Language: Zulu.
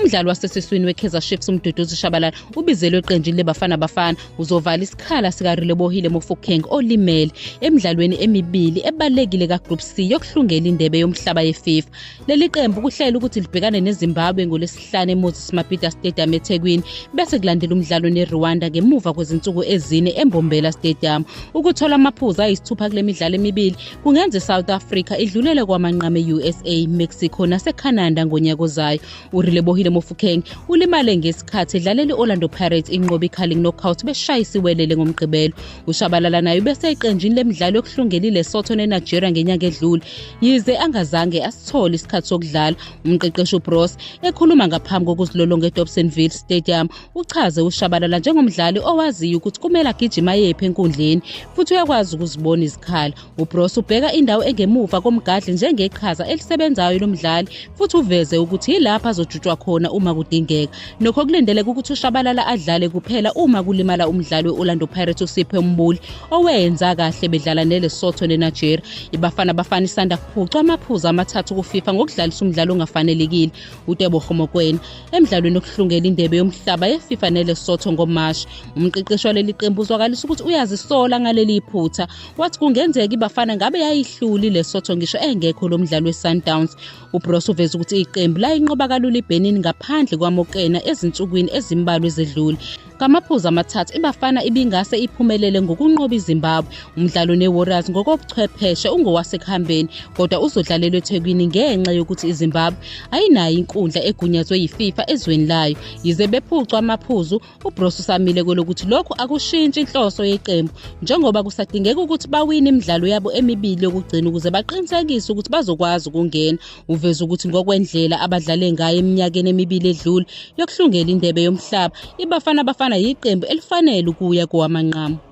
Umdlalo wasesiswini weKaizer Chiefs uMduduzi Shabalala ubizelwe eqenjini leBafana Bafana uzovala isikhala sikaRelebohile Mofokeng olimele emidlalweni emibili ebalekile kaGroup C yokuhlungela indebe yomhlaba yeFIFA. Leli qembu kuhlela ukuthi libhekane neZimbabwe ngolesihlanu eMoses Mabhida Stadium eThekwini bese kulandela umdlalo neRwanda ngemuva kwezinsuku ezine eMbombela Stadium. Ukuthola amaphuzu ayisithupha kule midlalo emibili kungenza iSouth Africa idlulele kwamanqame eUSA, Mexico naseCanada ngonyaka ozayo. uRelebohile Mofokeng ulimale ngesikhathi edlalela iOrlando Pirates inqoba iCarling knockout beshayisiwelele ngomgqibelo. uShabalala naye bese eqenjini lemidlalo yokuhlungela iLesotho neNigeria ngenyanga edlule yize angazange asithole isikhathi sokudlala. Umqeqeshi uBross ekhuluma ngaphambi kokuzilolonga eDobsonville Stadium uchaze uShabalala njengomdlali owaziyo ukuthi kumele agijima yephi enkundleni futhi uyakwazi ukuzibona izikhala. uBross ubheka indawo engemuva komgadli njengeqhaza elisebenzayo lomdlali futhi uveze ukuthi yilapha azojutshwa khona uma kudingeka. Nokho kulindeleka ukuthi uShabalala adlale kuphela uma kulimala umdlali weOrlando Pirates uSipho Mbuli owenza kahle bedlala neLesotho neNigeria. iBafana Bafana isanda kuphucwa amaphuzu amathathu kuFIFA ngokudlalisa umdlalo ongafanelekile. uTebogo Mokoena emidlalweni okuhlungela indebe yomhlaba yeFIFA neLesotho ngoMashi. Umqeqeshi waleli qembu uzwakalisa ukuthi uyazisola ngaleli iphutha wathi kungenzeka iBafana ngabe yayihlula iLesotho ngisho engekho lo mdlalo weSundowns. uBross uveza ukuthi iqembu la inqoba kalula iBenin ngaphandle kwaMokoena ezinsukwini ezimbalwa ezedlule. Ngamaphuzu amathathu iBafana ibingase iphumelele ngokunqoba iZimbabwe. Umdlalo neWarriors ngokobuchwepheshe ungowasekhambeni kodwa uzodlalelwa eThekwini ngenxa yokuthi iZimbabwe ayinayo inkundla egunyazwe yiFIFA ezweni layo. Yize bephucwa amaphuzu, uBross usamile kwelokuthi lokho akushintshi inhloso yeqembu njengoba kusadingeka ukuthi bawine imidlalo yabo emibili yokugcina ukuze baqinisekise ukuthi bazokwazi ukungena. Uveza ukuthi ngokwendlela abadlale ngayo eminyakeni emibili edlule yokuhlungela indebe yomhlaba iBafana Bafana yiqembu elifanele ukuya kowamanqamu.